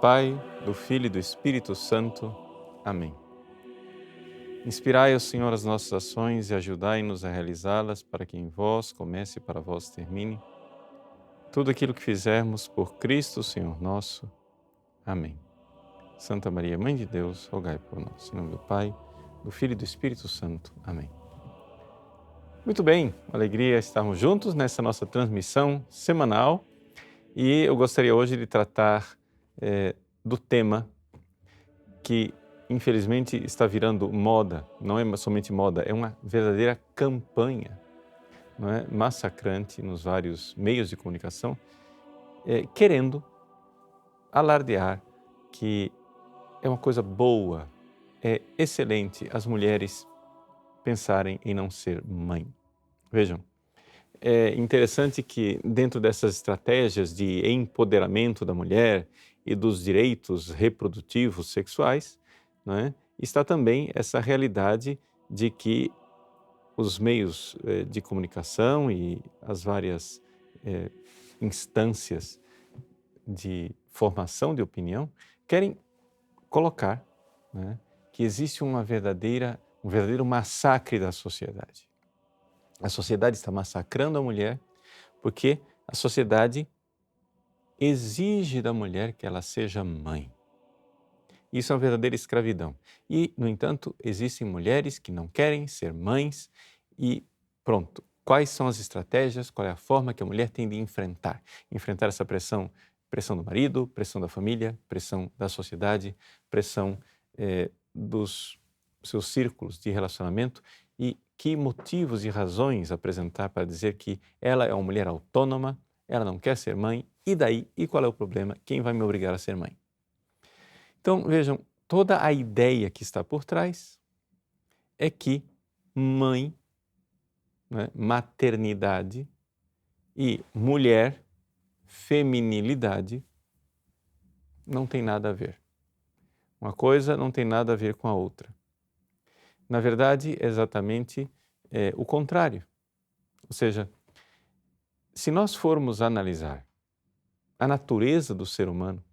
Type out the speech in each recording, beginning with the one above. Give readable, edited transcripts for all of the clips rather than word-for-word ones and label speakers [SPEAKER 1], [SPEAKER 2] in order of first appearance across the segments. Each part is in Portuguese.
[SPEAKER 1] Pai, do Filho e do Espírito Santo. Amém. Inspirai, ó Senhor, as nossas ações e ajudai-nos a realizá-las, para que em vós comece e para vós termine tudo aquilo que fizermos por Cristo, Senhor nosso. Amém. Santa Maria, Mãe de Deus, rogai por nós. Em nome do Pai, do Filho e do Espírito Santo. Amém. Muito bem, alegria estarmos juntos nessa nossa transmissão semanal e eu gostaria hoje de tratar do tema que infelizmente está virando moda, não é somente moda, é uma verdadeira campanha, não é? Massacrante nos vários meios de comunicação, querendo alardear que é uma coisa boa, é excelente as mulheres pensarem em não ser mãe. Vejam, é interessante que dentro dessas estratégias de empoderamento da mulher e dos direitos reprodutivos sexuais, não é, está também essa realidade de que os meios de comunicação e as várias instâncias de formação de opinião querem colocar, né, que existe um verdadeiro massacre da sociedade. A sociedade está massacrando a mulher porque a sociedade exige da mulher que ela seja mãe. Isso é uma verdadeira escravidão. E, no entanto, existem mulheres que não querem ser mães e pronto. Quais são as estratégias, qual é a forma que a mulher tem de enfrentar? Enfrentar essa pressão, pressão do marido, pressão da família, pressão da sociedade, pressão dos seus círculos de relacionamento e que motivos e razões apresentar para dizer que ela é uma mulher autônoma, ela não quer ser mãe, e daí? E qual é o problema? Quem vai me obrigar a ser mãe? Então, vejam, toda a ideia que está por trás é que mãe, né, maternidade e mulher, feminilidade, não tem nada a ver. Uma coisa não tem nada a ver com a outra. Na verdade, é exatamente o contrário. Ou seja, se nós formos analisar a natureza do ser humano,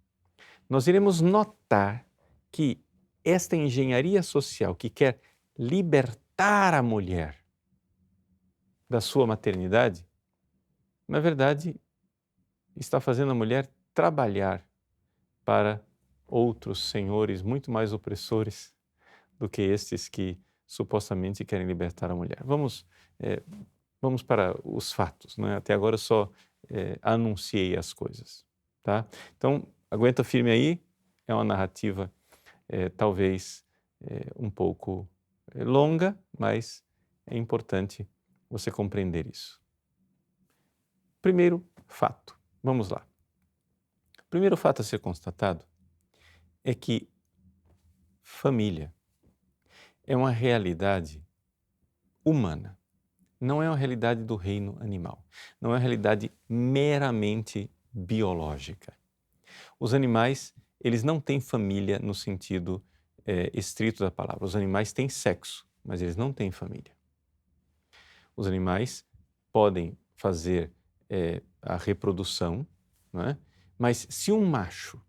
[SPEAKER 1] nós iremos notar que esta engenharia social que quer libertar a mulher da sua maternidade, na verdade, está fazendo a mulher trabalhar para outros senhores muito mais opressores do que estes que supostamente querem libertar a mulher. Vamos para os fatos, né? Até agora eu só anunciei as coisas, tá? Então, aguenta firme aí, é uma narrativa talvez um pouco longa, mas é importante você compreender isso. Primeiro fato, vamos lá. O primeiro fato a ser constatado é que família é uma realidade humana, não é uma realidade do reino animal, não é uma realidade meramente biológica. Os animais, eles não têm família no sentido estrito da palavra. Os animais têm sexo, mas eles não têm família. Os animais podem fazer a reprodução, não é? Mas se um macho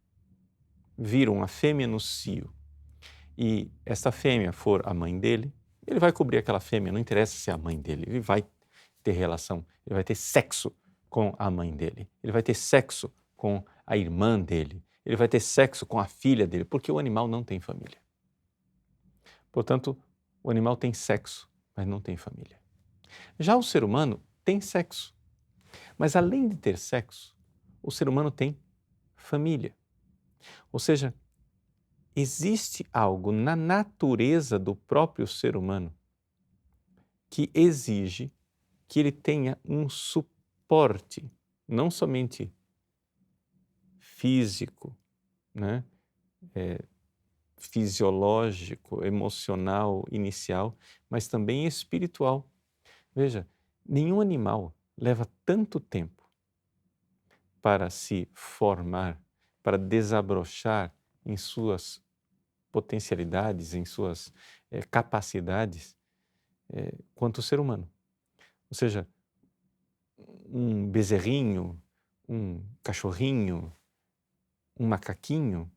[SPEAKER 1] vir uma fêmea no cio e esta fêmea for a mãe dele, ele vai cobrir aquela fêmea, não interessa se é a mãe dele, ele vai ter relação, ele vai ter sexo com a mãe dele, ele vai ter sexo com a irmã dele, ele vai ter sexo com a filha dele, porque o animal não tem família. Portanto, o animal tem sexo, mas não tem família. Já o ser humano tem sexo, mas além de ter sexo, o ser humano tem família. Ou seja, existe algo na natureza do próprio ser humano que exige que ele tenha um suporte, não somente físico, né? Fisiológico, emocional, inicial, mas também espiritual. Veja, nenhum animal leva tanto tempo para se formar, para desabrochar em suas potencialidades, em suas capacidades, quanto o ser humano. Ou seja, um bezerrinho, um cachorrinho, um macaquinho,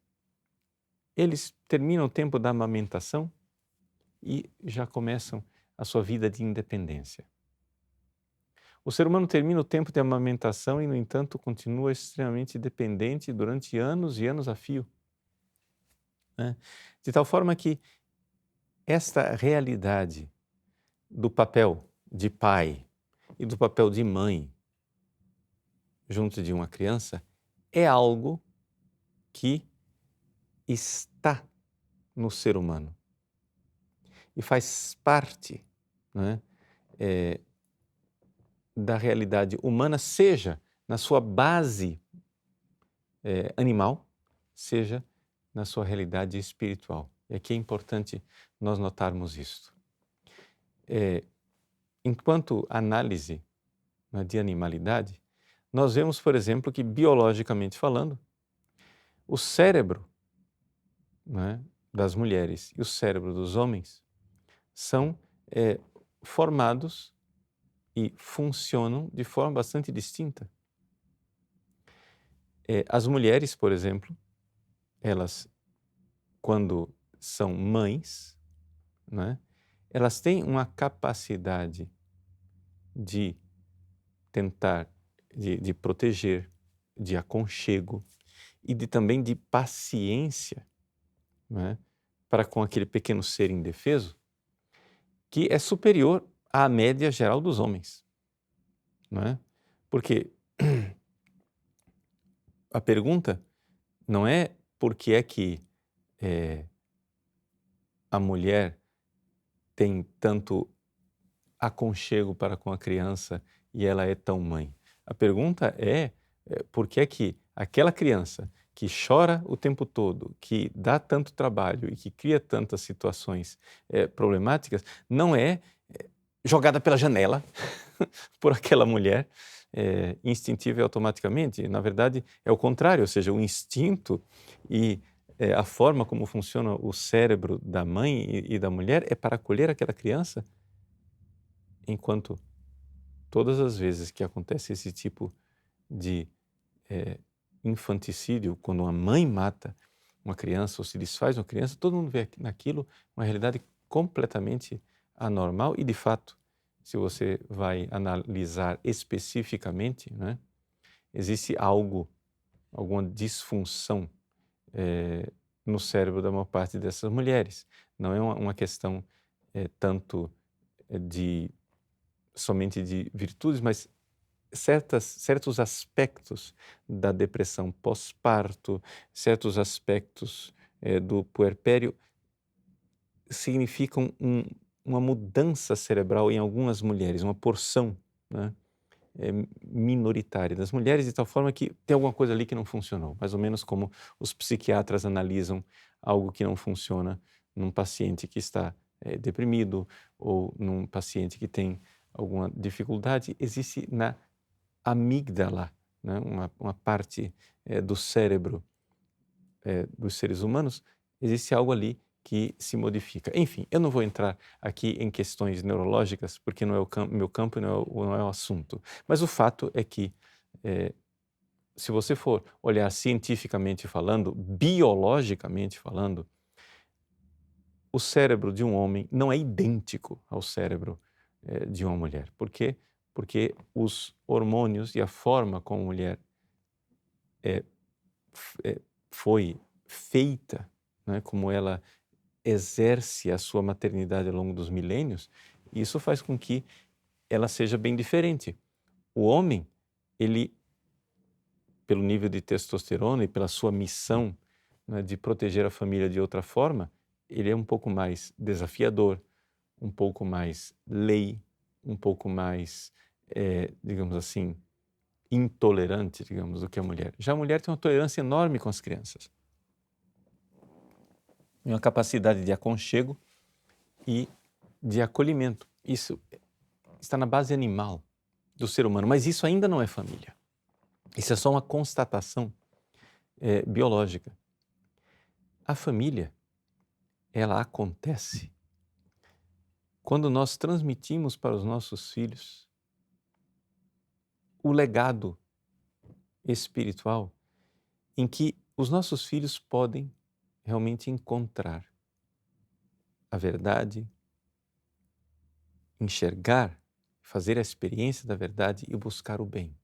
[SPEAKER 1] eles terminam o tempo da amamentação e já começam a sua vida de independência. O ser humano termina o tempo de amamentação e, no entanto, continua extremamente dependente durante anos e anos a fio, né? De tal forma que esta realidade do papel de pai e do papel de mãe junto de uma criança é algo que está no ser humano e faz parte, né, da realidade humana, seja na sua base animal, seja na sua realidade espiritual. E aqui é importante nós notarmos isto. Enquanto análise, né, de animalidade, nós vemos, por exemplo, que biologicamente falando, o cérebro, né, das mulheres e o cérebro dos homens são formados e funcionam de forma bastante distinta. As mulheres, por exemplo, elas, quando são mães, né, elas têm uma capacidade de tentar, de proteger, de aconchego e também de paciência, né, para com aquele pequeno ser indefeso, que é superior à média geral dos homens, não é? Porque a pergunta não é por que é que a mulher tem tanto aconchego para com a criança e ela é tão mãe. A pergunta é por que é que aquela criança que chora o tempo todo, que dá tanto trabalho e que cria tantas situações problemáticas, não é jogada pela janela por aquela mulher instintiva e automaticamente. Na verdade, é o contrário, ou seja, o instinto e a forma como funciona o cérebro da mãe e da mulher é para acolher aquela criança, enquanto todas as vezes que acontece esse tipo de infanticídio, quando uma mãe mata uma criança ou se desfaz uma criança, todo mundo vê naquilo uma realidade completamente anormal e, de fato, se você vai analisar especificamente, né, existe alguma disfunção no cérebro da maior parte dessas mulheres. Não é uma questão tanto somente de virtudes, mas certos aspectos da depressão pós-parto, certos aspectos do puerpério significam uma mudança cerebral em algumas mulheres, uma porção, né, minoritária das mulheres, de tal forma que tem alguma coisa ali que não funcionou, mais ou menos como os psiquiatras analisam algo que não funciona num paciente que está deprimido ou num paciente que tem alguma dificuldade. Existe na amígdala, né, uma parte do cérebro dos seres humanos, existe algo ali que se modifica. Enfim, eu não vou entrar aqui em questões neurológicas, porque não é o meu campo e não é o assunto. Mas o fato é que, se você for olhar cientificamente falando, biologicamente falando, o cérebro de um homem não é idêntico ao cérebro de uma mulher. Por quê? Porque os hormônios e a forma como a mulher foi feita, né, como ela exerce a sua maternidade ao longo dos milênios, isso faz com que ela seja bem diferente. O homem, ele, pelo nível de testosterona e pela sua missão, né, de proteger a família de outra forma, ele é um pouco mais desafiador, um pouco mais lei, um pouco mais, digamos assim, intolerante, digamos, do que a mulher. Já a mulher tem uma tolerância enorme com as crianças. Uma capacidade de aconchego e de acolhimento. Isso está na base animal do ser humano, mas isso ainda não é família. Isso é só uma constatação biológica. A família, ela acontece quando nós transmitimos para os nossos filhos o legado espiritual em que os nossos filhos podem realmente encontrar a verdade, enxergar, fazer a experiência da verdade e buscar o bem.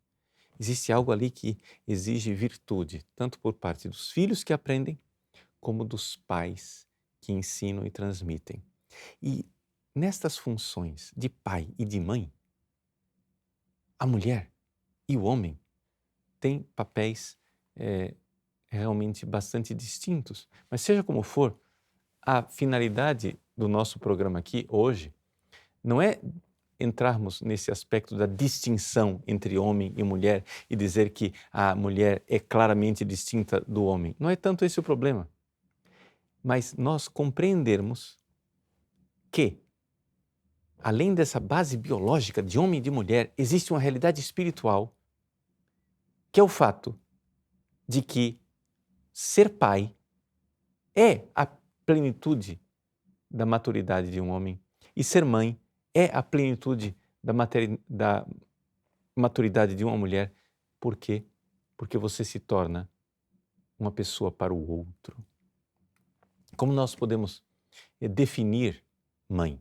[SPEAKER 1] Existe algo ali que exige virtude, tanto por parte dos filhos que aprendem, como dos pais que ensinam e transmitem. E nestas funções de pai e de mãe, a mulher e o homem têm papéis realmente bastante distintos. Mas seja como for, a finalidade do nosso programa aqui hoje não é entrarmos nesse aspecto da distinção entre homem e mulher e dizer que a mulher é claramente distinta do homem. Não é tanto esse o problema. Mas nós compreendermos que, além dessa base biológica de homem e de mulher, existe uma realidade espiritual, que é o fato de que ser pai é a plenitude da maturidade de um homem e ser mãe é a plenitude da maturidade de uma mulher. Por quê? Porque você se torna uma pessoa para o outro. Como nós podemos definir mãe?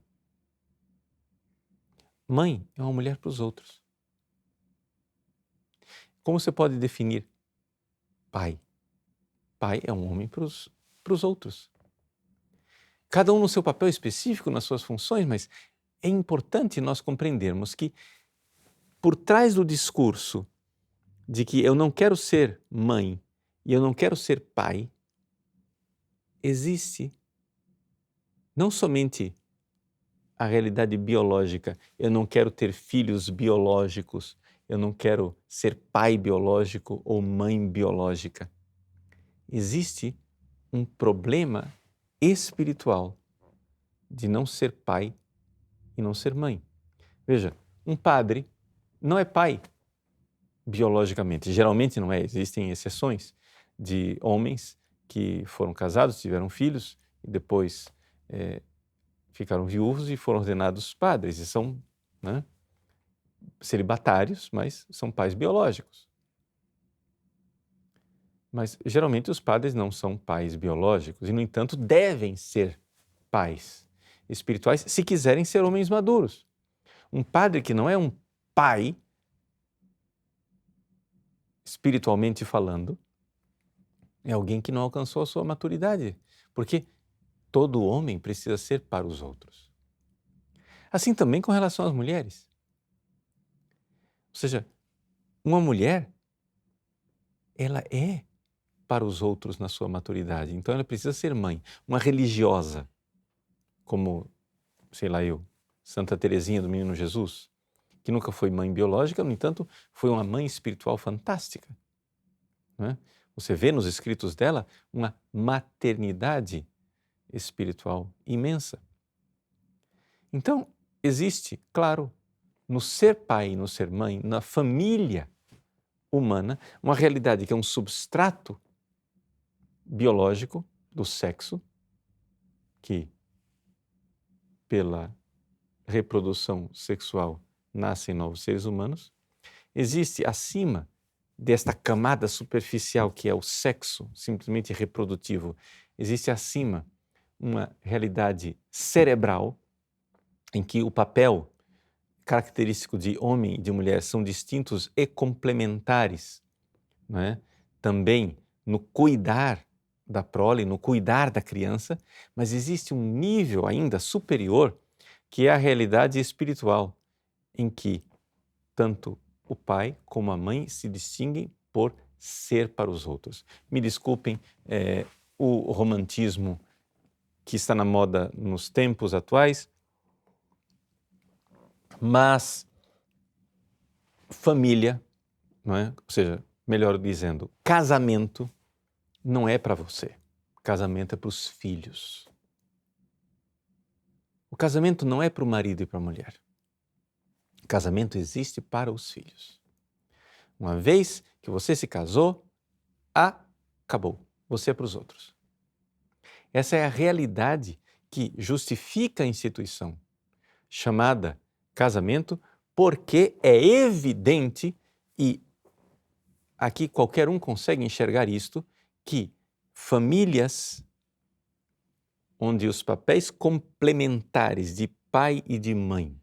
[SPEAKER 1] Mãe é uma mulher para os outros. Como você pode definir pai? Pai é um homem para os outros. Cada um no seu papel específico, nas suas funções, mas é importante nós compreendermos que por trás do discurso de que eu não quero ser mãe e eu não quero ser pai, existe não somente a realidade biológica, eu não quero ter filhos biológicos, eu não quero ser pai biológico ou mãe biológica. Existe um problema espiritual de não ser pai e não ser mãe. Veja, um padre não é pai biologicamente, geralmente não é, existem exceções de homens que foram casados, tiveram filhos e depois ficaram viúvos e foram ordenados padres e são celibatários, mas são pais biológicos. Mas geralmente os padres não são pais biológicos e, no entanto, devem ser pais espirituais se quiserem ser homens maduros. Um padre que não é um pai, espiritualmente falando, é alguém que não alcançou a sua maturidade, porque todo homem precisa ser para os outros. Assim também com relação às mulheres. Ou seja, uma mulher, ela é para os outros na sua maturidade, então ela precisa ser mãe. Uma religiosa, como, sei lá eu, Santa Teresinha do Menino Jesus, que nunca foi mãe biológica, no entanto, foi uma mãe espiritual fantástica. Não é? Você vê nos escritos dela uma maternidade espiritual imensa. Então, existe, claro, no ser pai e no ser mãe, na família humana, uma realidade que é um substrato biológico do sexo, que pela reprodução sexual nascem novos seres humanos. Existe acima desta camada superficial que é o sexo simplesmente reprodutivo, existe acima uma realidade cerebral em que o papel característico de homem e de mulher são distintos e complementares, não é? Também no cuidar da prole, no cuidar da criança, mas existe um nível ainda superior que é a realidade espiritual, em que tanto o pai como a mãe se distinguem por ser para os outros. Me desculpem o romantismo que está na moda nos tempos atuais, mas família, não é? Ou seja, melhor dizendo, casamento não é para você. Casamento é para os filhos. O casamento não é para o marido e para a mulher. O casamento existe para os filhos. Uma vez que você se casou, acabou. Você é para os outros. Essa é a realidade que justifica a instituição chamada casamento, porque é evidente, e aqui qualquer um consegue enxergar isto, que famílias onde os papéis complementares de pai e de mãe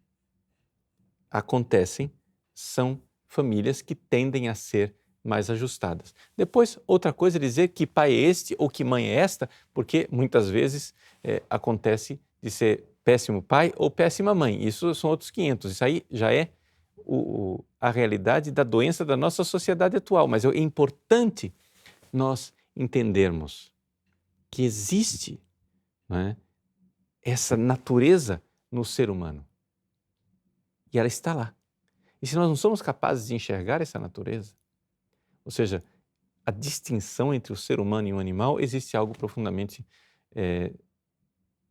[SPEAKER 1] acontecem são famílias que tendem a ser mais ajustadas. Depois, outra coisa é dizer que pai é este ou que mãe é esta, porque muitas vezes acontece de ser péssimo pai ou péssima mãe. Isso são outros 500. Isso aí já é a realidade da doença da nossa sociedade atual. Mas é importante nós entendermos que existe, né, essa natureza no ser humano. E ela está lá. E se nós não somos capazes de enxergar essa natureza, ou seja, a distinção entre o ser humano e o animal, existe algo profundamente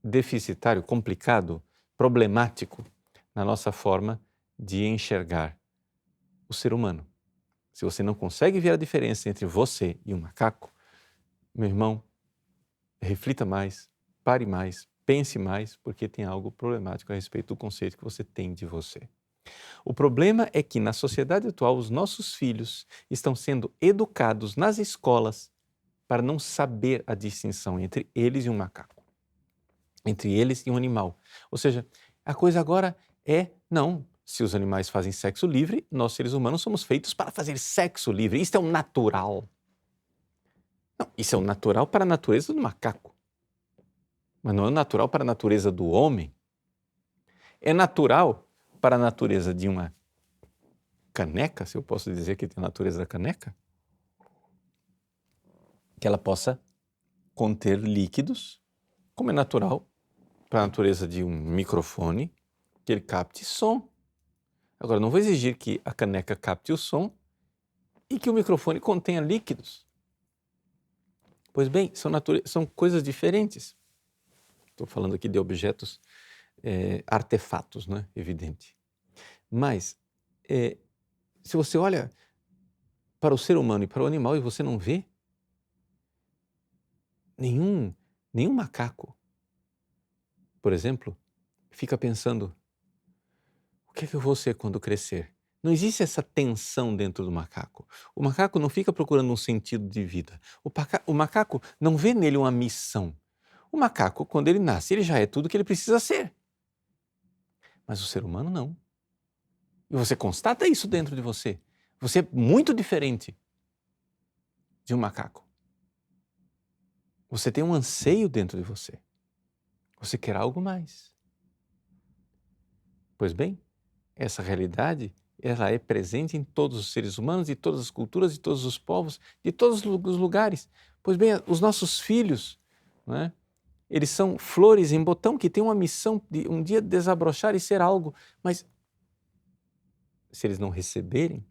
[SPEAKER 1] deficitário, complicado, problemático na nossa forma de enxergar o ser humano. Se você não consegue ver a diferença entre você e um macaco, meu irmão, reflita mais, pare mais, pense mais, porque tem algo problemático a respeito do conceito que você tem de você. O problema é que na sociedade atual os nossos filhos estão sendo educados nas escolas para não saber a distinção entre eles e um macaco, entre eles e um animal. Ou seja, a coisa agora não, se os animais fazem sexo livre, nós seres humanos somos feitos para fazer sexo livre. Isso é o natural. Não, isso é o natural para a natureza do macaco, mas não é o natural para a natureza do homem. É natural para a natureza de uma caneca, se eu posso dizer que tem a natureza da caneca, que ela possa conter líquidos, como é natural para a natureza de um microfone, que ele capte som. Agora, não vou exigir que a caneca capte o som e que o microfone contenha líquidos. Pois bem, são coisas diferentes. Estou falando aqui de objetos, artefatos, não é? Evidente. Mas, se você olha para o ser humano e para o animal e você não vê nenhum macaco, por exemplo, fica pensando, o que é que eu vou ser quando crescer? Não existe essa tensão dentro do macaco. O macaco não fica procurando um sentido de vida. O macaco não vê nele uma missão. O macaco, quando ele nasce, ele já é tudo o que ele precisa ser. Mas o ser humano não. E você constata isso dentro de você. Você é muito diferente de um macaco. Você tem um anseio dentro de você. Você quer algo mais. Pois bem, essa realidade, ela é presente em todos os seres humanos, de todas as culturas, de todos os povos, de todos os lugares. Pois bem, os nossos filhos, não é? Eles são flores em botão que têm uma missão de um dia desabrochar e ser algo, mas se eles não receberem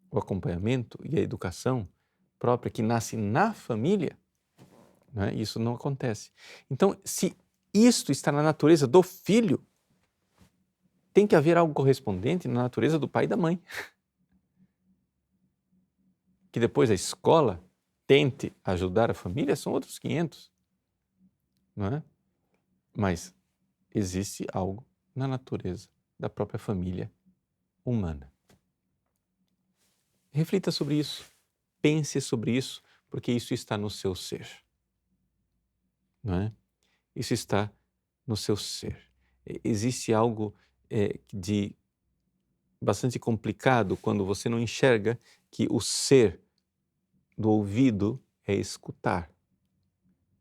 [SPEAKER 1] o acompanhamento e a educação própria que nasce na família, não é? Isso não acontece. Então, se isto está na natureza do filho, tem que haver algo correspondente na natureza do pai e da mãe. Que depois a escola tente ajudar a família, são outros 500, não é? Mas existe algo na natureza da própria família humana. Reflita sobre isso, pense sobre isso, porque isso está no seu ser, não é? Isso está no seu ser. Existe algo de bastante complicado quando você não enxerga que o ser do ouvido é escutar.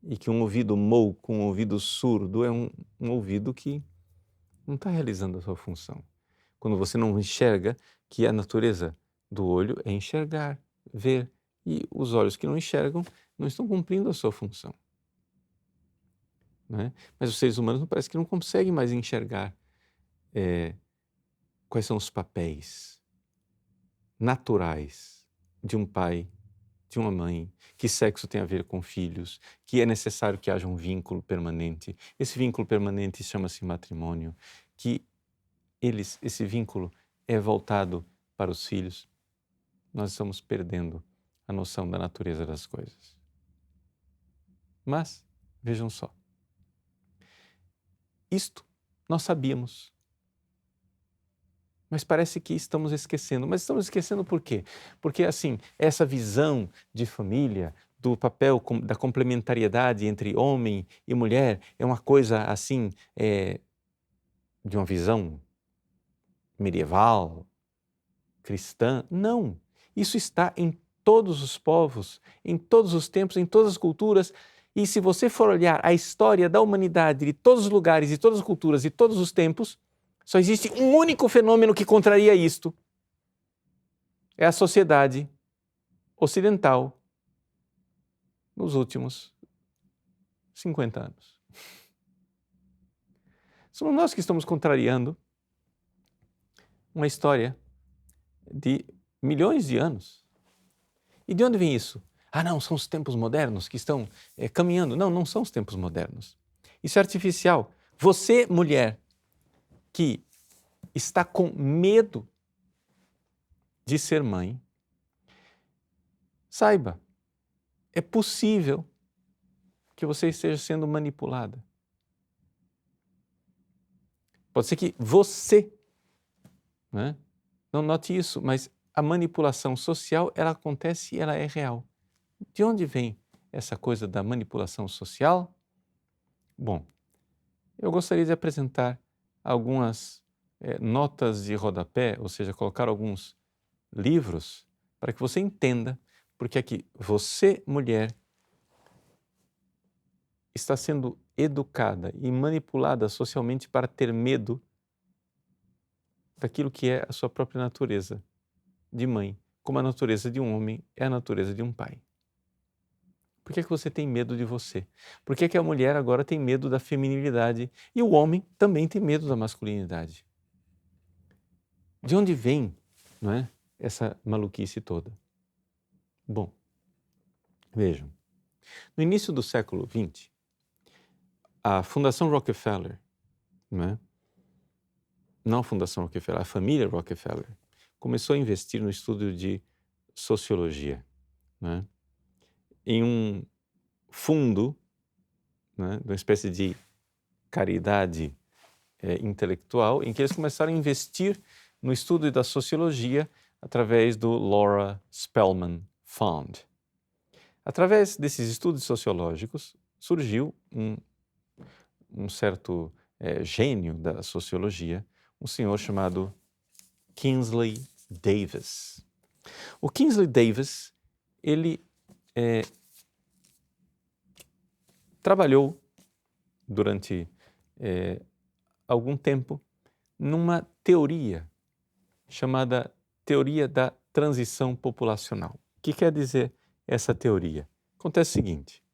[SPEAKER 1] E que um ouvido mouco, um ouvido surdo é um ouvido que não está realizando a sua função. Quando você não enxerga que a natureza do olho é enxergar, ver, e os olhos que não enxergam não estão cumprindo a sua função. Não é? Mas os seres humanos parece que não conseguem mais enxergar quais são os papéis naturais de um pai, de uma mãe, que sexo tem a ver com filhos, que é necessário que haja um vínculo permanente. Esse vínculo permanente chama-se matrimônio, que esse vínculo é voltado para os filhos. Nós estamos perdendo a noção da natureza das coisas. Mas, vejam só, isto nós sabíamos Mas parece que estamos esquecendo. Mas estamos esquecendo por quê? Porque, assim, essa visão de família, do papel da complementariedade entre homem e mulher, é uma coisa, assim, de uma visão medieval, cristã. Não. Isso está em todos os povos, em todos os tempos, em todas as culturas. E se você for olhar a história da humanidade, de todos os lugares, de todas as culturas, de todos os tempos, só existe um único fenômeno que contraria isto. É a sociedade ocidental nos últimos 50 anos. Somos nós que estamos contrariando uma história de milhões de anos. E de onde vem isso? Ah, não, são os tempos modernos que estão caminhando. Não, não são os tempos modernos. Isso é artificial. Você, mulher, que está com medo de ser mãe, saiba, é possível que você esteja sendo manipulada. Pode ser que você, né, não note isso, mas a manipulação social, ela acontece e ela é real. De onde vem essa coisa da manipulação social? Bom, eu gostaria de apresentar algumas notas de rodapé, ou seja, colocar alguns livros para que você entenda porque é que você, mulher, está sendo educada e manipulada socialmente para ter medo daquilo que é a sua própria natureza de mãe, como a natureza de um homem é a natureza de um pai. Por que é que você tem medo de você? Por que é que a mulher agora tem medo da feminilidade e o homem também tem medo da masculinidade? De onde vem, não é, essa maluquice toda? Bom, vejam, no início do século XX, a Fundação Rockefeller, não a Fundação Rockefeller, a família Rockefeller, começou a investir no estudo de sociologia, em um fundo, de uma espécie de caridade intelectual, em que eles começaram a investir no estudo da sociologia através do Laura Spelman Fund. Através desses estudos sociológicos, surgiu um certo gênio da sociologia, um senhor chamado Kingsley Davis. O Kingsley Davis, ele trabalhou durante algum tempo numa teoria chamada teoria da transição populacional. O que quer dizer essa teoria? Acontece o seguinte,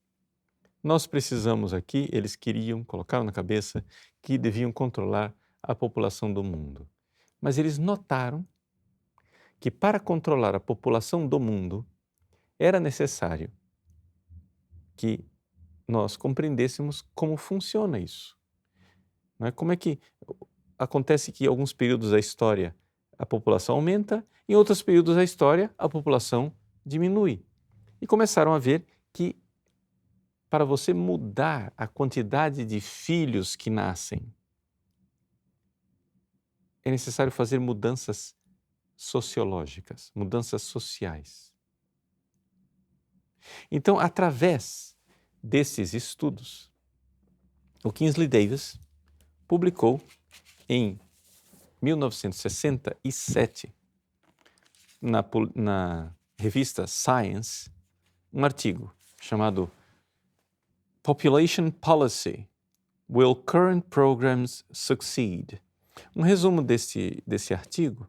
[SPEAKER 1] nós precisamos aqui, eles colocaram na cabeça que deviam controlar a população do mundo. Mas eles notaram que para controlar a população do mundo era necessário que nós compreendêssemos como funciona isso. Como é que acontece que em alguns períodos da história a população aumenta, em outros períodos da história a população diminui. E começaram a ver que para você mudar a quantidade de filhos que nascem, é necessário fazer mudanças sociológicas, mudanças sociais. Então, através desses estudos, o Kingsley Davis publicou em 1967, na revista Science, um artigo chamado Population Policy, Will Current Programs Succeed? Um resumo desse artigo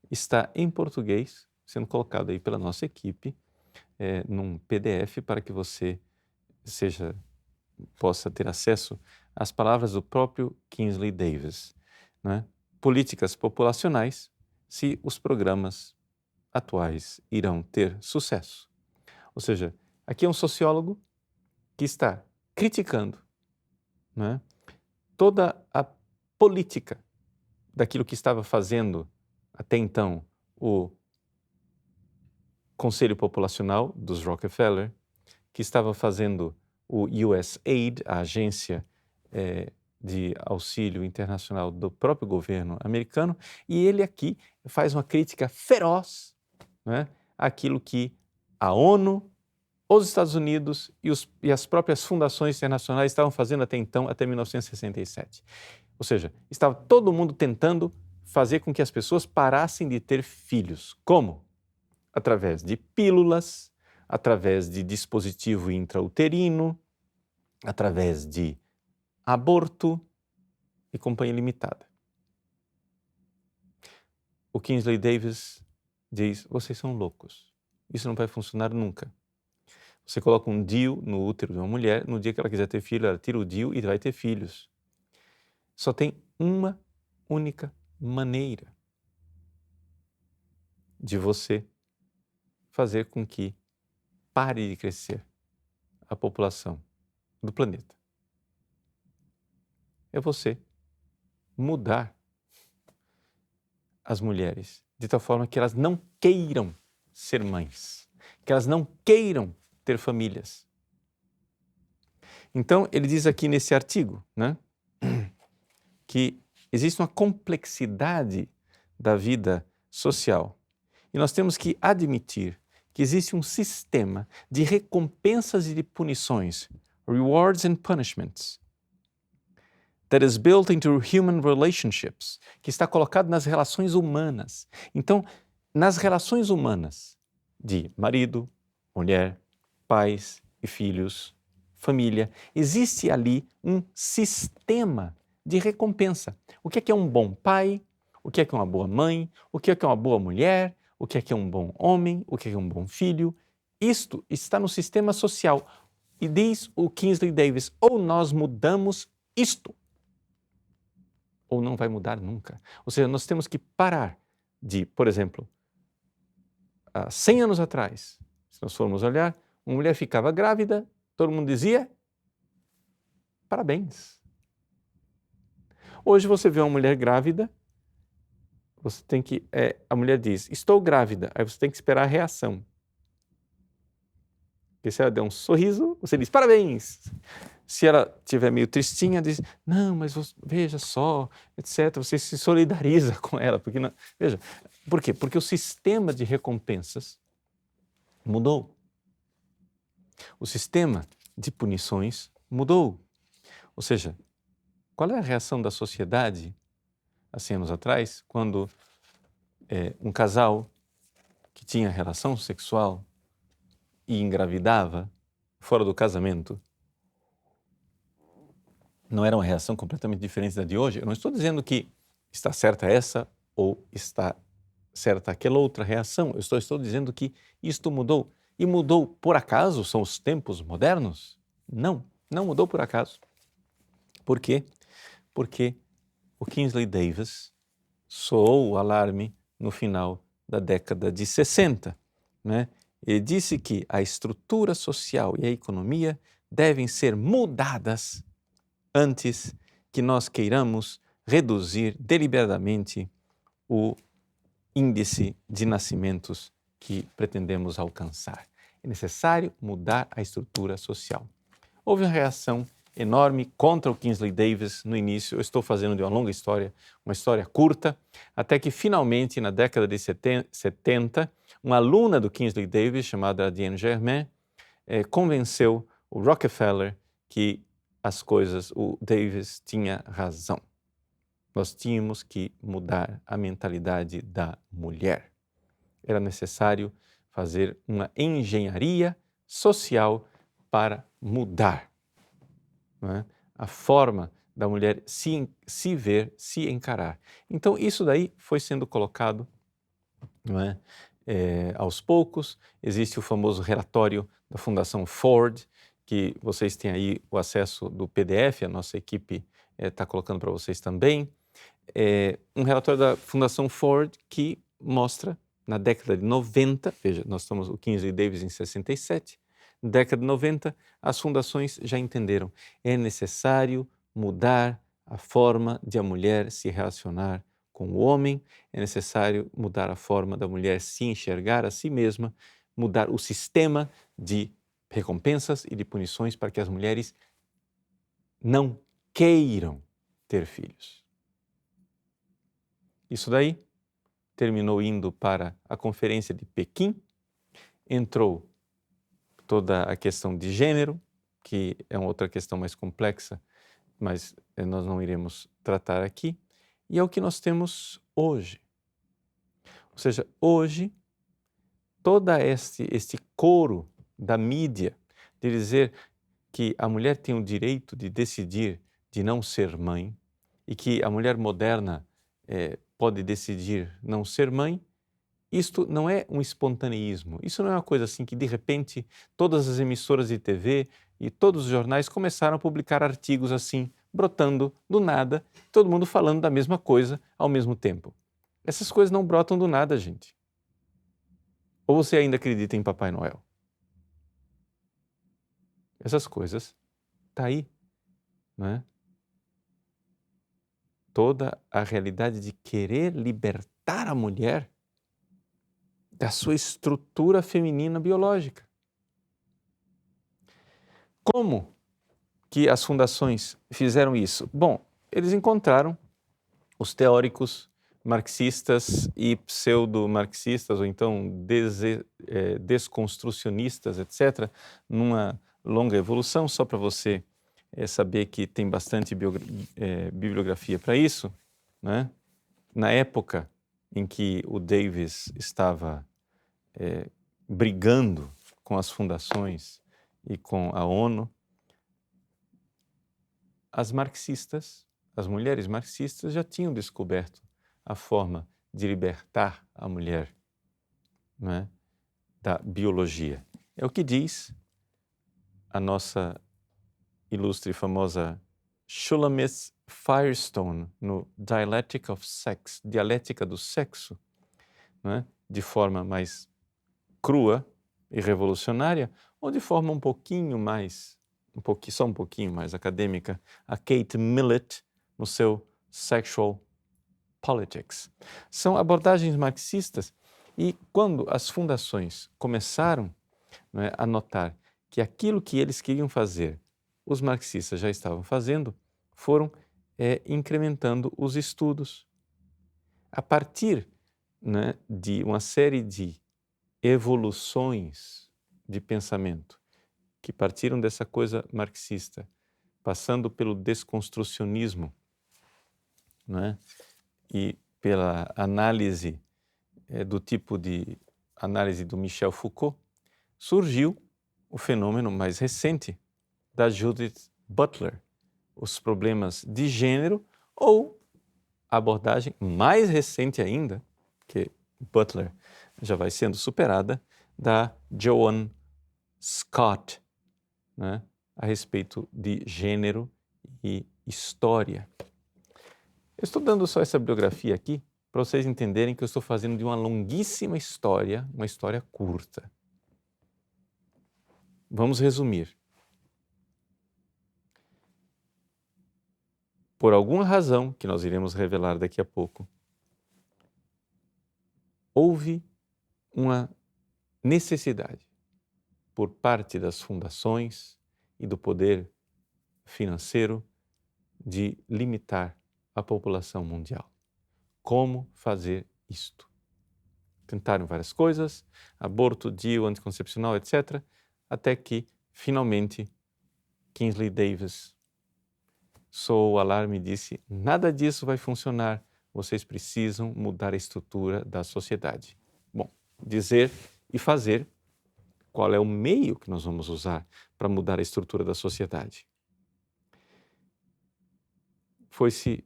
[SPEAKER 1] está em português, sendo colocado aí pela nossa equipe, num PDF para que você possa ter acesso às palavras do próprio Kingsley Davis. Políticas populacionais, se os programas atuais irão ter sucesso. Ou seja, aqui é um sociólogo que está criticando toda a política daquilo que estava fazendo até então o Conselho Populacional dos Rockefeller, que estava fazendo o USAID, a agência de auxílio internacional do próprio governo americano, e ele aqui faz uma crítica feroz, né, àquilo que a ONU, os Estados Unidos e as próprias fundações internacionais estavam fazendo até então, até 1967. Ou seja, estava todo mundo tentando fazer com que as pessoas parassem de ter filhos. Como? Através de pílulas, através de dispositivo intrauterino, através de aborto e companhia limitada. O Kingsley Davis diz, vocês são loucos, isso não vai funcionar nunca. Você coloca um DIU no útero de uma mulher, no dia que ela quiser ter filho, ela tira o DIU e vai ter filhos. Só tem uma única maneira de você fazer com que pare de crescer a população do planeta. É você mudar as mulheres de tal forma que elas não queiram ser mães, que elas não queiram ter famílias. Então, ele diz aqui nesse artigo, né, que existe uma complexidade da vida social e nós temos que admitir que existe um sistema de recompensas e de punições, rewards and punishments, that is built into human relationships, que está colocado nas relações humanas. Então, nas relações humanas de marido, mulher, pais e filhos, família, existe ali um sistema de recompensa. O que é um bom pai? O que é uma boa mãe? O que é uma boa mulher? O que é um bom homem? O que é um bom filho? Isto está no sistema social. E diz o Kingsley Davis, ou nós mudamos isto, ou não vai mudar nunca. Ou seja, nós temos que parar de, por exemplo, há 100 anos atrás, se nós formos olhar, uma mulher ficava grávida, todo mundo dizia, parabéns. Hoje você vê uma mulher grávida, você tem que, a mulher diz, estou grávida, aí você tem que esperar a reação. Porque se ela der um sorriso, você diz, parabéns. Se ela estiver meio tristinha, diz, não, mas veja só, etc. Você se solidariza com ela. Porque não... Veja, por quê? Porque o sistema de recompensas mudou. O sistema de punições mudou. Ou seja, qual é a reação da sociedade, há 100 anos atrás, quando um casal que tinha relação sexual e engravidava fora do casamento, não era uma reação completamente diferente da de hoje? Eu não estou dizendo que está certa essa ou está certa aquela outra reação. Eu estou dizendo que isto mudou. E mudou por acaso? São os tempos modernos? Não, não mudou por acaso. Por quê? Porque o Kingsley Davis soou o alarme no final da década de 60, né? Ele disse que a estrutura social e a economia devem ser mudadas antes que nós queiramos reduzir deliberadamente o índice de nascimentos que pretendemos alcançar. É necessário mudar a estrutura social. Houve uma reação enorme contra o Kingsley Davis no início. Eu estou fazendo de uma longa história, uma história curta, até que finalmente, na década de 70, uma aluna do Kingsley Davis, chamada Diane Germain, convenceu o Rockefeller que as coisas, o Davis tinha razão. Nós tínhamos que mudar a mentalidade da mulher. Era necessário fazer uma engenharia social para mudar, não é? A forma da mulher se ver, se encarar. Então, isso daí foi sendo colocado, não é? Aos poucos. Existe o famoso relatório da Fundação Ford, que vocês têm aí o acesso do PDF, a nossa equipe está colocando para vocês também. Um relatório da Fundação Ford que mostra, na década de 90, veja, nós estamos o Kingsley Davis em 67, na década de 90, as fundações já entenderam, é necessário mudar a forma de a mulher se relacionar com o homem, é necessário mudar a forma da mulher se enxergar a si mesma, mudar o sistema de recompensas e de punições para que as mulheres não queiram ter filhos. Isso daí terminou indo para a Conferência de Pequim, entrou toda a questão de gênero, que é uma outra questão mais complexa, mas nós não iremos tratar aqui, e é o que nós temos hoje. Ou seja, hoje, todo este coro da mídia de dizer que a mulher tem o direito de decidir de não ser mãe e que a mulher moderna pode decidir não ser mãe, isto não é um espontaneísmo, isso não é uma coisa assim que de repente todas as emissoras de TV e todos os jornais começaram a publicar artigos assim, brotando do nada, todo mundo falando da mesma coisa ao mesmo tempo. Essas coisas não brotam do nada, gente. Ou você ainda acredita em Papai Noel? Essas coisas tá aí, né? Toda a realidade de querer libertar a mulher da sua estrutura feminina biológica. Como que as fundações fizeram isso? Bom, eles encontraram os teóricos marxistas e pseudo-marxistas, ou então desconstrucionistas, etc., numa longa evolução, só para você saber que tem bastante bibliografia para isso, né? Na época em que o Davis estava brigando com as fundações e com a ONU, as marxistas, as mulheres marxistas já tinham descoberto a forma de libertar a mulher, né, da biologia. É o que diz a nossa ilustre e famosa Shulamith Firestone no Dialectic of Sex, Dialética do Sexo, né, de forma mais crua e revolucionária, ou de forma um pouquinho mais, só um pouquinho mais acadêmica, a Kate Millett no seu Sexual Politics. São abordagens marxistas e quando as fundações começaram, né, a notar que aquilo que eles queriam fazer, os marxistas já estavam fazendo, foram incrementando os estudos. A partir, né, de uma série de evoluções de pensamento que partiram dessa coisa marxista, passando pelo desconstrucionismo, né, e pela análise do tipo de análise do Michel Foucault, surgiu o fenômeno mais recente da Judith Butler, os problemas de gênero, ou a abordagem mais recente ainda, que Butler já vai sendo superada, da Joan Scott, né, a respeito de gênero e história. Eu estou dando só essa biografia aqui para vocês entenderem que eu estou fazendo de uma longuíssima história, uma história curta. Vamos resumir. Por alguma razão, que nós iremos revelar daqui a pouco, houve uma necessidade por parte das fundações e do poder financeiro de limitar a população mundial. Como fazer isto? Tentaram várias coisas, aborto, DIU, anticoncepcional, etc., até que, finalmente, Kingsley Davis soou o alarme e disse: nada disso vai funcionar, vocês precisam mudar a estrutura da sociedade. Bom, dizer e fazer, qual é o meio que nós vamos usar para mudar a estrutura da sociedade? Foi-se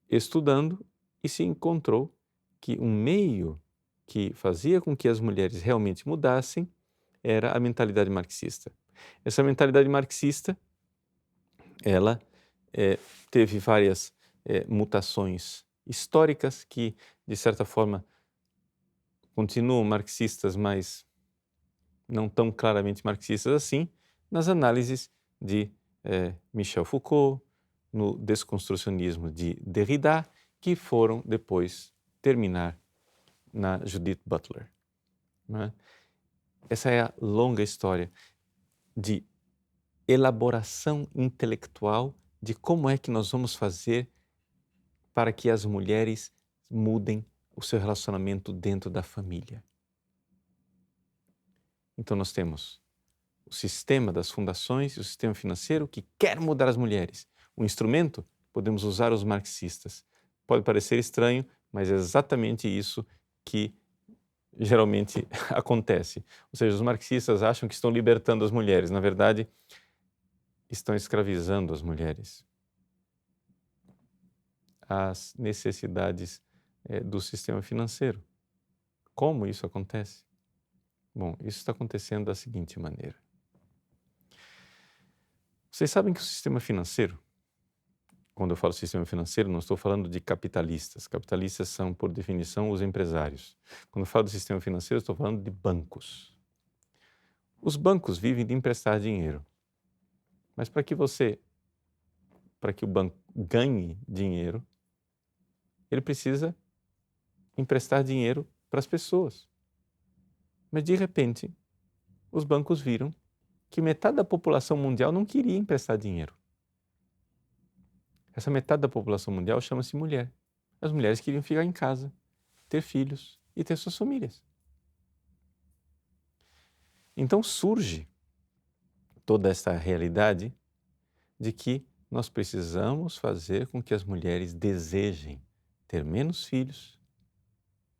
[SPEAKER 1] estudando e se encontrou que um meio que fazia com que as mulheres realmente mudassem era a mentalidade marxista. Essa mentalidade marxista, ela teve várias mutações históricas que, de certa forma, continuam marxistas, mas não tão claramente marxistas assim, nas análises de Michel Foucault, no desconstrucionismo de Derrida, que foram depois terminar na Judith Butler. Né? Essa é a longa história de elaboração intelectual de como é que nós vamos fazer para que as mulheres mudem o seu relacionamento dentro da família. Então nós temos o sistema das fundações e o sistema financeiro que quer mudar as mulheres. O instrumento, podemos usar os marxistas. Pode parecer estranho, mas é exatamente isso que geralmente acontece. Ou seja, os marxistas acham que estão libertando as mulheres. Na verdade, estão escravizando as mulheres às necessidades do sistema financeiro. Como isso acontece? Bom, isso está acontecendo da seguinte maneira. Vocês sabem que o sistema financeiro, quando eu falo sistema financeiro, não estou falando de capitalistas. Capitalistas são, por definição, os empresários. Quando eu falo do sistema financeiro, eu estou falando de bancos. Os bancos vivem de emprestar dinheiro. Mas para que o banco ganhe dinheiro, ele precisa emprestar dinheiro para as pessoas. Mas, de repente, os bancos viram que metade da população mundial não queria emprestar dinheiro. Essa metade da população mundial chama-se mulher. As mulheres queriam ficar em casa, ter filhos e ter suas famílias. Então surge toda esta realidade de que nós precisamos fazer com que as mulheres desejem ter menos filhos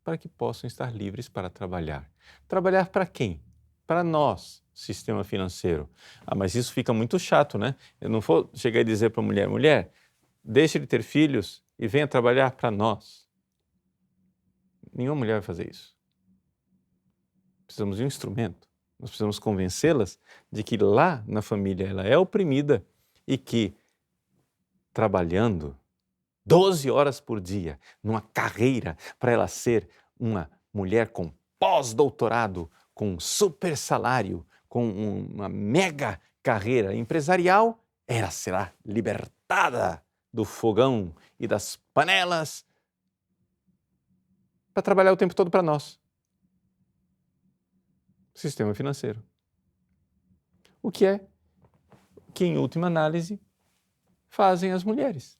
[SPEAKER 1] para que possam estar livres para trabalhar. Trabalhar para quem? Para nós, sistema financeiro. Mas isso fica muito chato, né? Eu não vou chegar e dizer para a mulher, mulher, deixe de ter filhos e venha trabalhar para nós. Nenhuma mulher vai fazer isso. Precisamos de um instrumento. Nós precisamos convencê-las de que lá na família ela é oprimida e que trabalhando 12 horas por dia numa carreira para ela ser uma mulher com pós-doutorado, com um super salário, com uma mega carreira empresarial, ela será libertada do fogão e das panelas para trabalhar o tempo todo para nós. Sistema financeiro. O que em última análise, fazem as mulheres.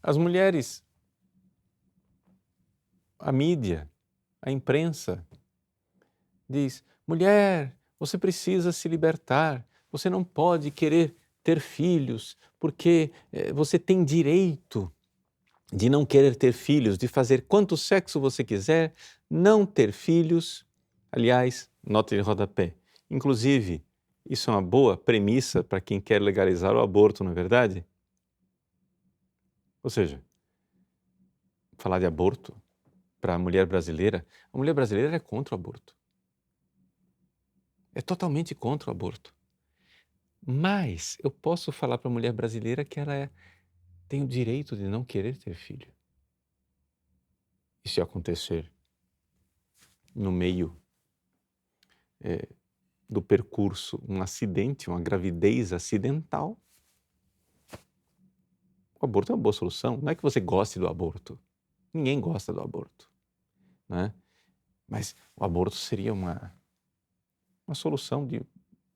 [SPEAKER 1] As mulheres, a mídia, a imprensa, diz, mulher, você precisa se libertar, você não pode querer ter filhos, porque você tem direito de não querer ter filhos, de fazer quanto sexo você quiser, não ter filhos. Aliás, nota de rodapé. Inclusive, isso é uma boa premissa para quem quer legalizar o aborto, não é verdade? Ou seja, falar de aborto para a mulher brasileira é contra o aborto. É totalmente contra o aborto. Mas eu posso falar para a mulher brasileira que ela tem o direito de não querer ter filho. E se acontecer no meio do percurso um acidente, uma gravidez acidental, o aborto é uma boa solução. Não é que você goste do aborto. Ninguém gosta do aborto, né? Mas o aborto seria uma solução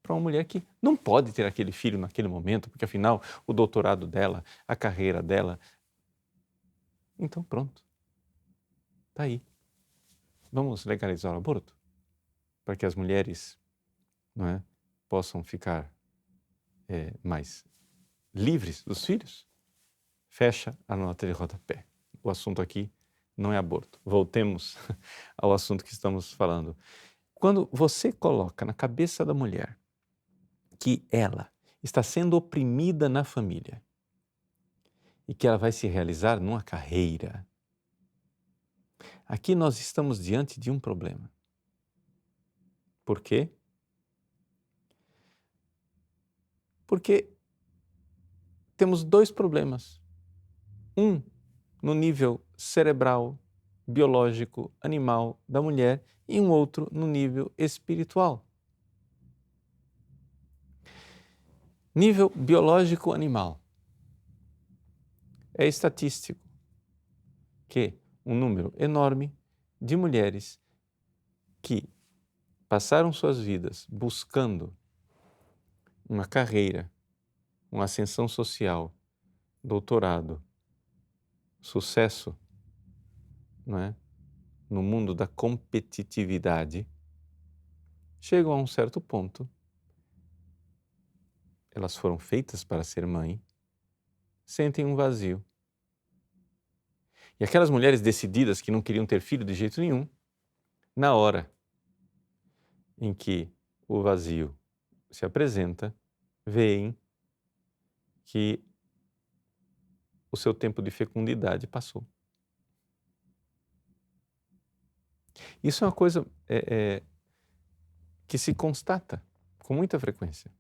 [SPEAKER 1] para uma mulher que não pode ter aquele filho naquele momento, porque afinal o doutorado dela, a carreira dela. Então pronto, está aí. Vamos legalizar o aborto para que as mulheres, não é, possam ficar mais livres dos filhos? Fecha a nota de rodapé. O assunto aqui não é aborto. Voltemos ao assunto que estamos falando. Quando você coloca na cabeça da mulher que ela está sendo oprimida na família e que ela vai se realizar numa carreira, aqui nós estamos diante de um problema. Por quê? Porque temos dois problemas. Um no nível cerebral, biológico, animal da mulher e um outro no nível espiritual. Nível biológico animal. É estatístico que um número enorme de mulheres que passaram suas vidas buscando uma carreira, uma ascensão social, doutorado, sucesso, não é? No mundo da competitividade, chegam a um certo ponto, elas foram feitas para ser mãe, sentem um vazio. E aquelas mulheres decididas que não queriam ter filho de jeito nenhum, na hora em que o vazio se apresenta, veem que o seu tempo de fecundidade passou. Isso é uma coisa que se constata com muita frequência.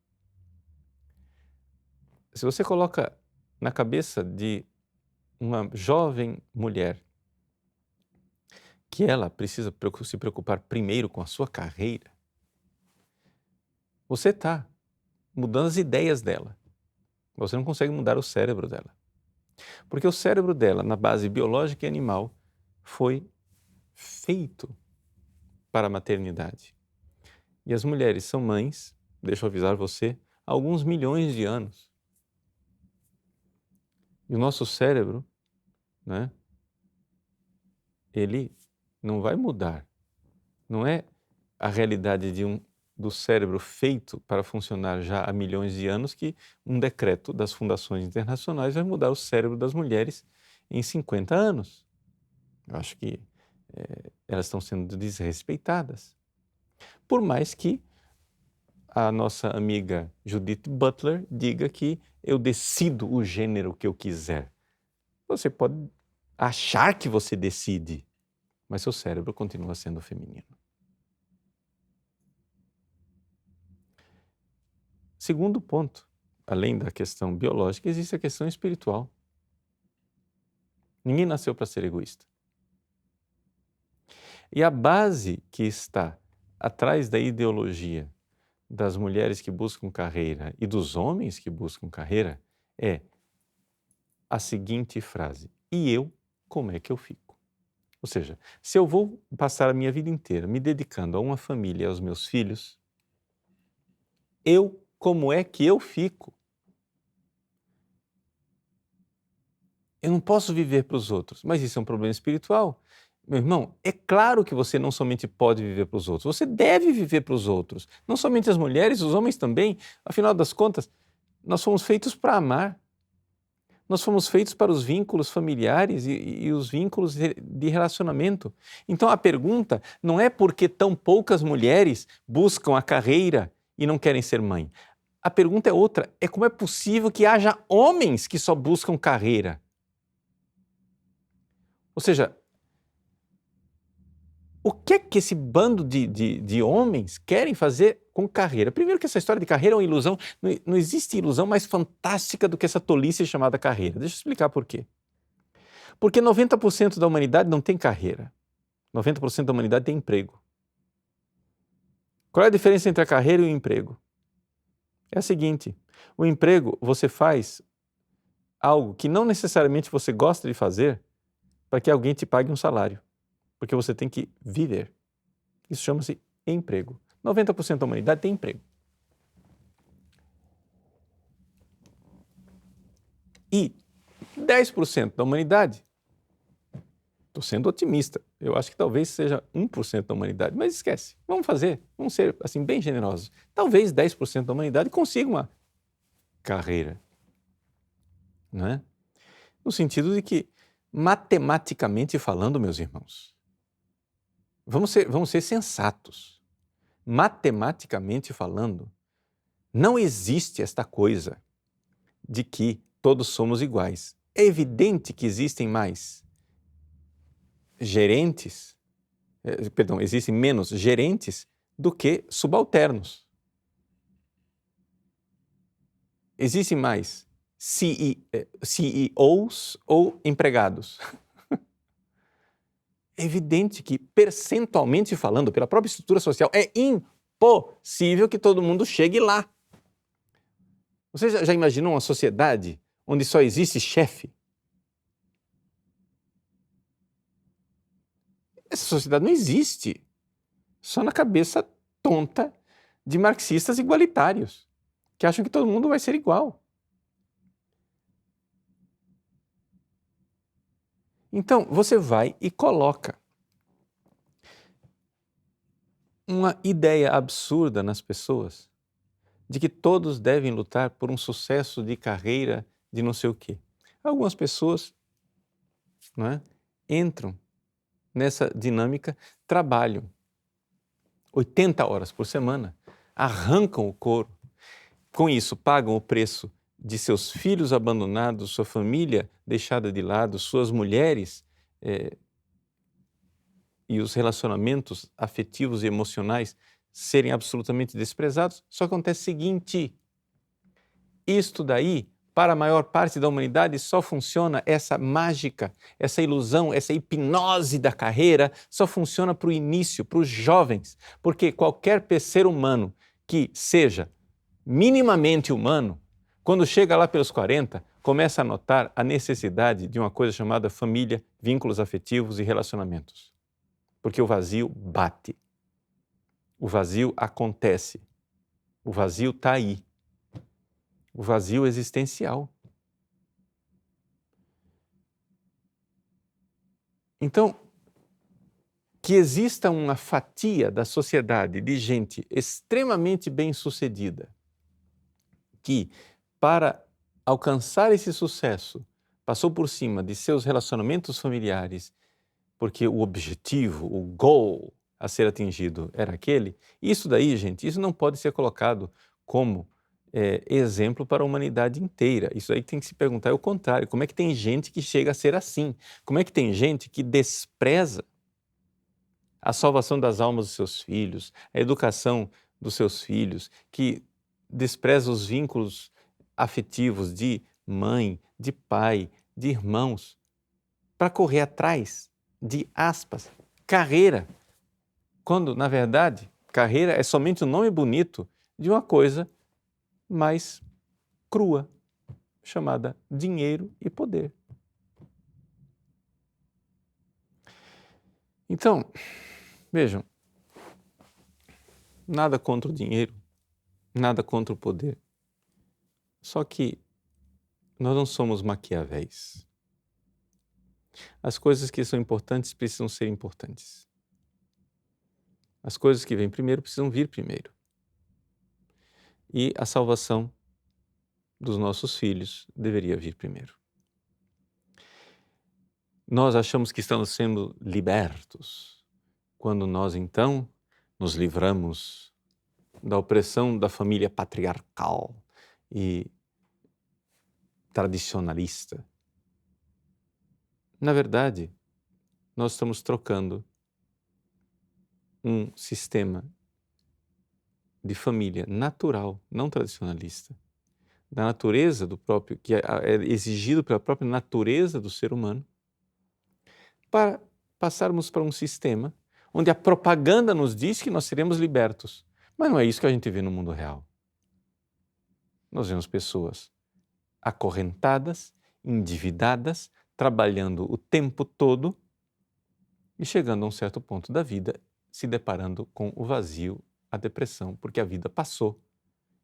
[SPEAKER 1] Se você coloca na cabeça de uma jovem mulher que ela precisa se preocupar primeiro com a sua carreira, você está mudando as ideias dela. Você não consegue mudar o cérebro dela. Porque o cérebro dela, na base biológica e animal, foi feito para a maternidade. E as mulheres são mães, deixa eu avisar você, há alguns milhões de anos. E o nosso cérebro, né, ele não vai mudar. Não é a realidade do cérebro feito para funcionar já há milhões de anos que um decreto das fundações internacionais vai mudar o cérebro das mulheres em 50 anos. Eu acho que elas estão sendo desrespeitadas. Por mais que a nossa amiga Judith Butler diga que eu decido o gênero que eu quiser. Você pode achar que você decide, mas seu cérebro continua sendo feminino. Segundo ponto, além da questão biológica, existe a questão espiritual. Ninguém nasceu para ser egoísta. E a base que está atrás da ideologia das mulheres que buscam carreira e dos homens que buscam carreira é a seguinte frase: e eu, como é que eu fico? Ou seja, se eu vou passar a minha vida inteira me dedicando a uma família e aos meus filhos, eu, como é que eu fico? Eu não posso viver para os outros, mas isso é um problema espiritual. Meu irmão, é claro que você não somente pode viver para os outros, você deve viver para os outros. Não somente as mulheres, os homens também. Afinal das contas, nós fomos feitos para amar. Nós fomos feitos para os vínculos familiares e os vínculos de relacionamento. Então a pergunta não é por que tão poucas mulheres buscam a carreira e não querem ser mãe. A pergunta é outra, é como é possível que haja homens que só buscam carreira? Ou seja, o que é que esse bando de homens querem fazer com carreira? Primeiro que essa história de carreira é uma ilusão, não existe ilusão mais fantástica do que essa tolice chamada carreira. Deixa eu explicar por quê. Porque 90% da humanidade não tem carreira. 90% da humanidade tem emprego. Qual é a diferença entre a carreira e o emprego? É a seguinte, o emprego você faz algo que não necessariamente você gosta de fazer para que alguém te pague um salário. Porque você tem que viver. Isso chama-se emprego. 90% da humanidade tem emprego. E 10% da humanidade, estou sendo otimista, eu acho que talvez seja 1% da humanidade, mas esquece, vamos ser assim bem generosos. Talvez 10% da humanidade consiga uma carreira, não é? No sentido de que, matematicamente falando, meus irmãos, vamos ser sensatos. Matematicamente falando, não existe esta coisa de que todos somos iguais. É evidente que existem existem menos gerentes do que subalternos. Existem mais CEOs ou empregados. É evidente que, percentualmente falando, pela própria estrutura social, é impossível que todo mundo chegue lá. Você já imaginou uma sociedade onde só existe chefe? Essa sociedade não existe. Só na cabeça tonta de marxistas igualitários. que acham que todo mundo vai ser igual. Então, você vai e coloca uma ideia absurda nas pessoas de que todos devem lutar por um sucesso de carreira de não sei o quê. Algumas pessoas, não é, entram nessa dinâmica, trabalham 80 horas por semana, arrancam o couro, com isso pagam o preço de seus filhos abandonados, sua família deixada de lado, suas mulheres e os relacionamentos afetivos e emocionais serem absolutamente desprezados. Só acontece o seguinte: isto daí, para a maior parte da humanidade, só funciona essa mágica, essa ilusão, essa hipnose da carreira, só funciona para o início, para os jovens, porque qualquer ser humano que seja minimamente humano, quando chega lá pelos 40, começa a notar a necessidade de uma coisa chamada família, vínculos afetivos e relacionamentos. Porque o vazio bate, o vazio acontece, o vazio está aí, o vazio existencial. Então, que exista uma fatia da sociedade de gente extremamente bem-sucedida, que, para alcançar esse sucesso, passou por cima de seus relacionamentos familiares, porque o objetivo, o goal a ser atingido era aquele, isso daí, gente, isso não pode ser colocado como exemplo para a humanidade inteira. Isso aí tem que se perguntar, é o contrário, como é que tem gente que chega a ser assim? Como é que tem gente que despreza a salvação das almas dos seus filhos, a educação dos seus filhos, que despreza os vínculos afetivos de mãe, de pai, de irmãos, para correr atrás de, aspas, carreira, quando, na verdade, carreira é somente um nome bonito de uma coisa mais crua, chamada dinheiro e poder. Então, vejam, nada contra o dinheiro, nada contra o poder. Só que nós não somos Maquiavéis. As coisas que são importantes precisam ser importantes. As coisas que vêm primeiro precisam vir primeiro. E a salvação dos nossos filhos deveria vir primeiro. Nós achamos que estamos sendo libertos quando nós, então, nos livramos da opressão da família patriarcal e tradicionalista. Na verdade, nós estamos trocando um sistema de família natural, não tradicionalista, da natureza do próprio, que é exigido pela própria natureza do ser humano, para passarmos para um sistema onde a propaganda nos diz que nós seremos libertos. Mas não é isso que a gente vê no mundo real. Nós vemos pessoas acorrentadas, endividadas, trabalhando o tempo todo e chegando a um certo ponto da vida, se deparando com o vazio, a depressão, porque a vida passou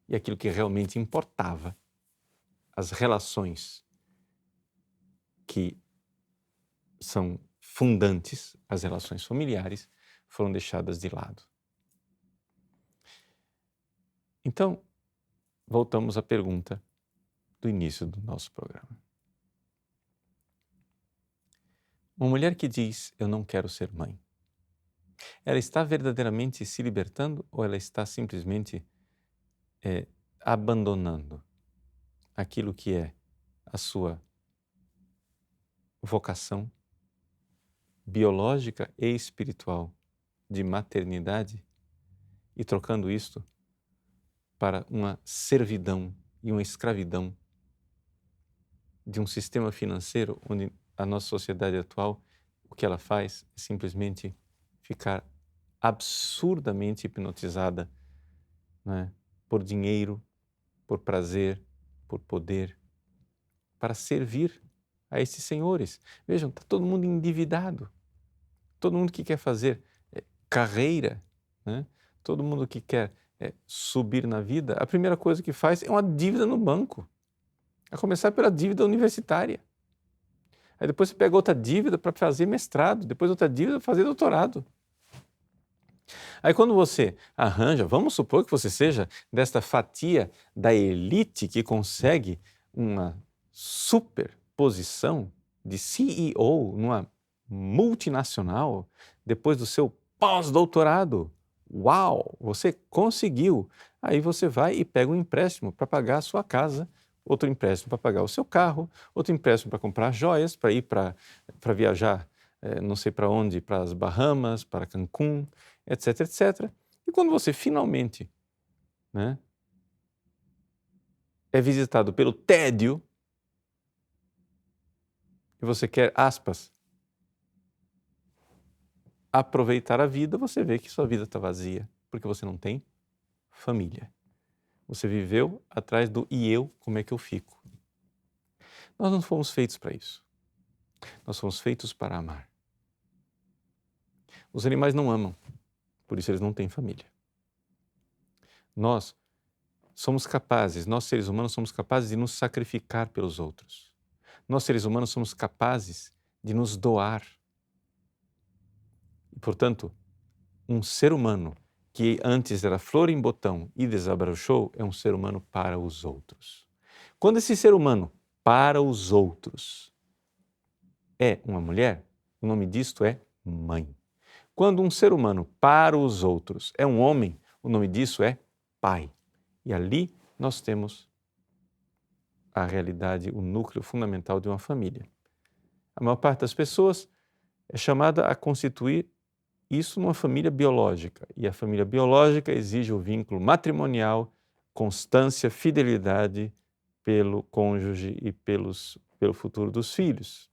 [SPEAKER 1] e aquilo que realmente importava, as relações que são fundantes, as relações familiares, foram deixadas de lado. Então, voltamos à pergunta do início do nosso programa. Uma mulher que diz, eu não quero ser mãe, ela está verdadeiramente se libertando ou ela está simplesmente abandonando aquilo que é a sua vocação biológica e espiritual de maternidade e trocando isto para uma servidão e uma escravidão de um sistema financeiro onde a nossa sociedade atual, o que ela faz é simplesmente ficar absurdamente hipnotizada, né, por dinheiro, por prazer, por poder, para servir a esses senhores. Vejam, está todo mundo endividado, todo mundo que quer fazer carreira, né? Todo mundo que quer subir na vida, a primeira coisa que faz é uma dívida no banco. A começar pela dívida universitária. Aí depois você pega outra dívida para fazer mestrado, depois outra dívida para fazer doutorado. Aí quando você arranja, vamos supor que você seja desta fatia da elite que consegue uma super posição de CEO numa multinacional depois do seu pós-doutorado. Uau, você conseguiu! Aí você vai e pega um empréstimo para pagar a sua casa, outro empréstimo para pagar o seu carro, outro empréstimo para comprar joias, para ir para viajar não sei para onde, para as Bahamas, para Cancún, etc, etc. E quando você finalmente é visitado pelo tédio e você quer, aspas, aproveitar a vida, você vê que sua vida está vazia, porque você não tem família. Você viveu atrás do e eu, como é que eu fico? Nós não fomos feitos para isso. Nós fomos feitos para amar. Os animais não amam, por isso eles não têm família. Nós somos capazes, nós seres humanos somos capazes de nos sacrificar pelos outros. Nós seres humanos somos capazes de nos doar. E, portanto, um ser humano que antes era flor em botão e desabrochou é um ser humano para os outros. Quando esse ser humano para os outros é uma mulher, o nome disto é mãe. Quando um ser humano para os outros é um homem, o nome disso é pai. E ali nós temos a realidade, o núcleo fundamental de uma família. A maior parte das pessoas é chamada a constituir isso numa família biológica. E a família biológica exige o vínculo matrimonial, constância, fidelidade pelo cônjuge e pelo futuro dos filhos.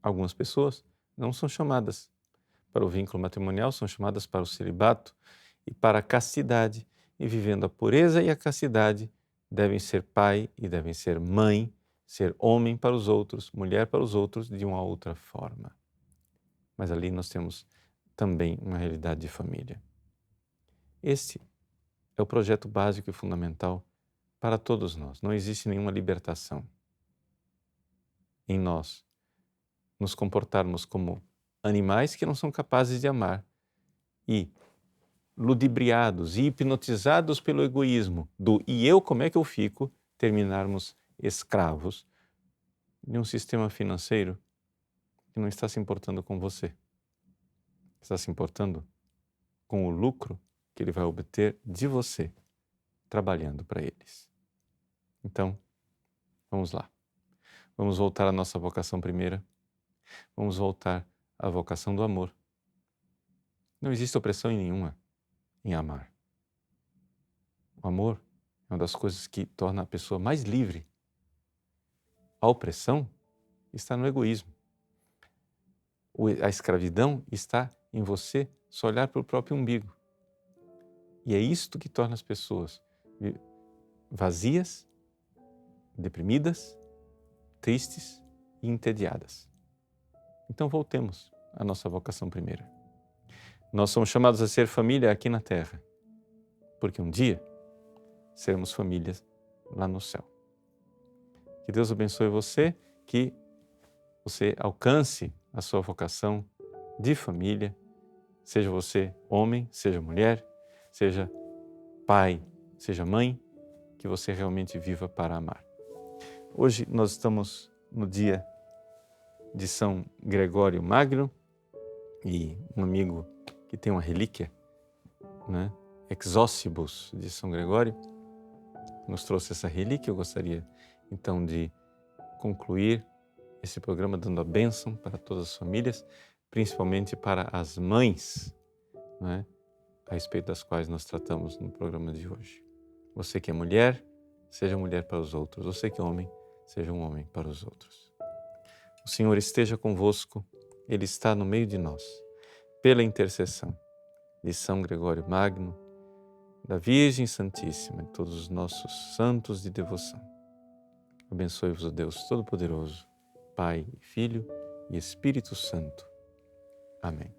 [SPEAKER 1] Algumas pessoas não são chamadas para o vínculo matrimonial, são chamadas para o celibato e para a castidade. E vivendo a pureza e a castidade, devem ser pai e devem ser mãe, ser homem para os outros, mulher para os outros, de uma outra forma. Mas ali nós temos também uma realidade de família. Este é o projeto básico e fundamental para todos nós. Não existe nenhuma libertação em nós nos comportarmos como animais que não são capazes de amar e ludibriados e hipnotizados pelo egoísmo do e eu como é que eu fico, terminarmos escravos de um sistema financeiro que não está se importando com você. Está se importando com o lucro que ele vai obter de você, trabalhando para eles. Então, vamos lá. Vamos voltar à nossa vocação primeira. Vamos voltar à vocação do amor. Não existe opressão nenhuma em amar. O amor é uma das coisas que torna a pessoa mais livre. A opressão está no egoísmo. A escravidão está em você só olhar para o próprio umbigo. E é isto que torna as pessoas vazias, deprimidas, tristes e entediadas. Então voltemos à nossa vocação primeira. Nós somos chamados a ser família aqui na Terra, porque um dia seremos famílias lá no céu. Que Deus abençoe você, que você alcance a sua vocação de família, seja você homem, seja mulher, seja pai, seja mãe, que você realmente viva para amar. Hoje nós estamos no dia de São Gregório Magno e um amigo que tem uma relíquia, Exócibus de São Gregório, nos trouxe essa relíquia. Eu gostaria então de concluir esse programa dando a bênção para todas as famílias, principalmente para as mães, a respeito das quais nós tratamos no programa de hoje. Você que é mulher, seja mulher para os outros. Você que é homem, seja um homem para os outros. O Senhor esteja convosco, Ele está no meio de nós. Pela intercessão de São Gregório Magno, da Virgem Santíssima, de todos os nossos santos de devoção. Abençoe-vos o Deus Todo-Poderoso, Pai, Filho e Espírito Santo. Amém.